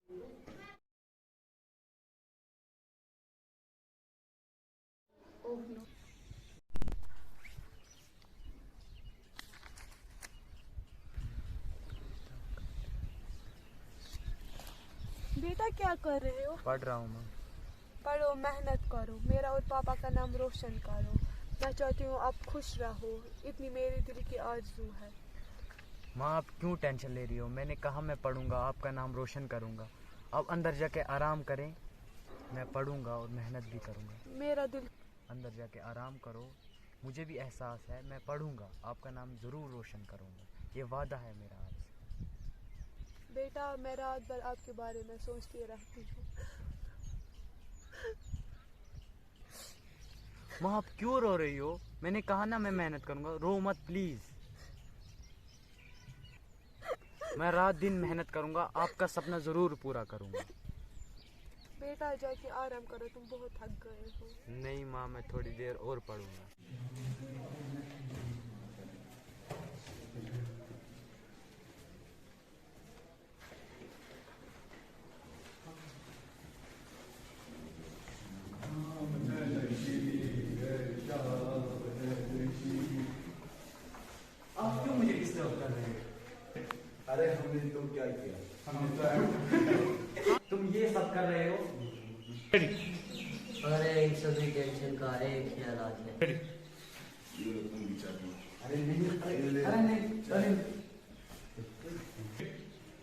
Oh no. बेटा क्या कर रहे हो? पढ़ रहा हूँ माँ। पढ़ो, मेहनत करो, मेरा और पापा का नाम रोशन करो। मैं चाहती हूँ आप खुश रहो, इतनी मेरे दिल की आरज़ू है। माँ आप क्यों टेंशन ले रही हो? मैंने कहा मैं पढ़ूंगा, आपका नाम रोशन करूंगा। अब अंदर जाके आराम करें, मैं पढ़ूंगा और मेहनत भी करूंगा। मेरा दिल। अंदर जाके आराम करो, मुझे भी एहसास है, मैं पढ़ूंगा, आपका नाम ज़रूर रोशन करूंगा, ये वादा है मेरा आपसे। बेटा मैं रात भर आपके बारे में सोचती रहती हूँ। माँ आप क्यों रो रही हो? मैंने कहा ना मैं मेहनत करूंगा, रो मत प्लीज़। मैं रात दिन मेहनत करूंगा, आपका सपना ज़रूर पूरा करूंगा। बेटा जाके आराम करो, तुम बहुत थक गए हो। नहीं माँ, मैं थोड़ी देर और पढ़ूंगा। आप क्यों मुझे डिस्टर्ब कर रहे हो? अरे हमने तो क्या किया? हमने तो तुम ये सब कर रहे हो? अरे इन सभी टेंशन का एक ख्याल है। अरे नहीं, अरे नहीं, अरे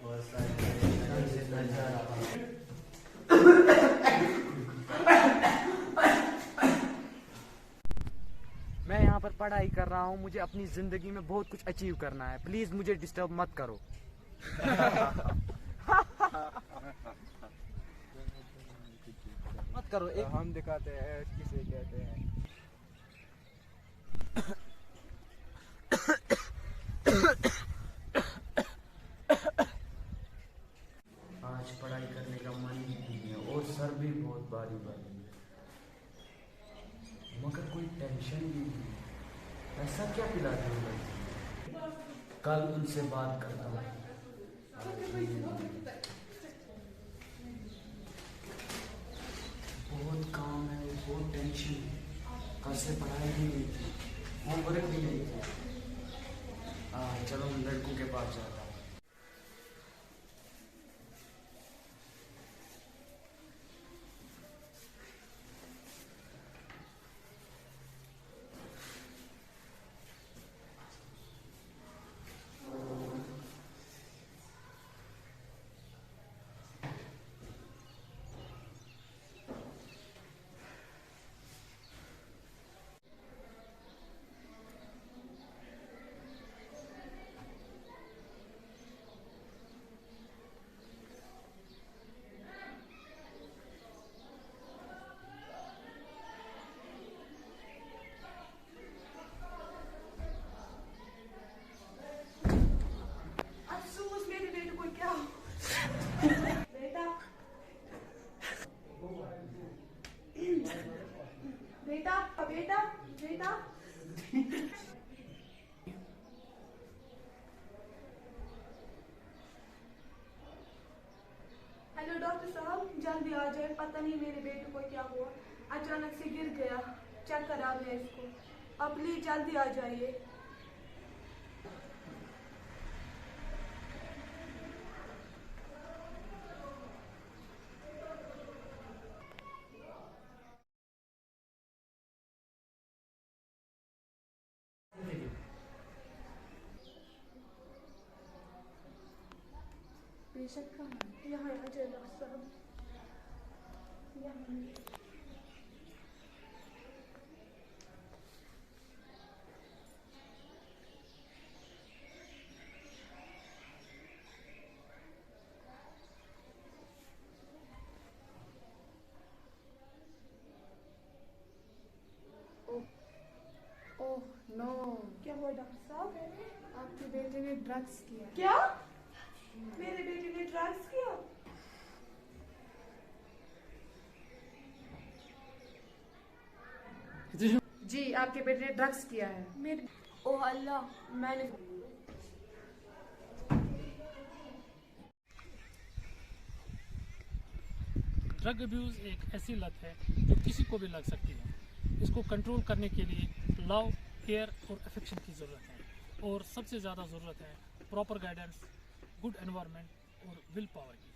और सारे से नजर मैं यहाँ पर पढ़ाई कर रहा हूँ, मुझे अपनी ज़िंदगी में बहुत कुछ अचीव करना है, प्लीज़ मुझे डिस्टर्ब मत करो। मत करो। एक हम दिखाते हैं किसे कहते हैं। आज पढ़ाई करने का मन ही नहीं है और सर भी बहुत भारी भारी है, मगर कोई टेंशन भी नहीं है। ऐसा क्या पिलाते हो भाई? कल उनसे बात करता हूँ। बहुत काम है, बहुत टेंशन है, कल से पढ़ाई भी नहीं थी, होमवर्क भी नहीं था। चलो लड़कों के पास जाता हूँ। अफसोस मेरे बेटे को क्या बेटा बेटा बेटा बेटा। हेलो डॉक्टर साहब, जल्दी आ जाए, पता नहीं मेरे बेटे को क्या हुआ, अचानक से गिर गया, चक्कर आ गया इसको। अब प्लीज जल्दी आ जाइए। पेशेंट कहाँ है? यहाँ आ जाए डॉक्टर साहब, यहाँ। Oh no. क्या हुआ डॉक्टर साहब? आपके बेटे ने ड्रग्स किया। क्या? मेरे बेटे ने ड्रग्स किया? जी आपके बेटे ने ड्रग्स किया है। मेरे ओह अल्लाह, मैंने ड्रग अब्यूज़ एक ऐसी लत है जो किसी को भी लग सकती है। इसको कंट्रोल करने के लिए लव, केयर और अफेक्शन की ज़रूरत है, और सबसे ज़्यादा ज़रूरत है प्रॉपर गाइडेंस, गुड एनवायरनमेंट और विल पावर की।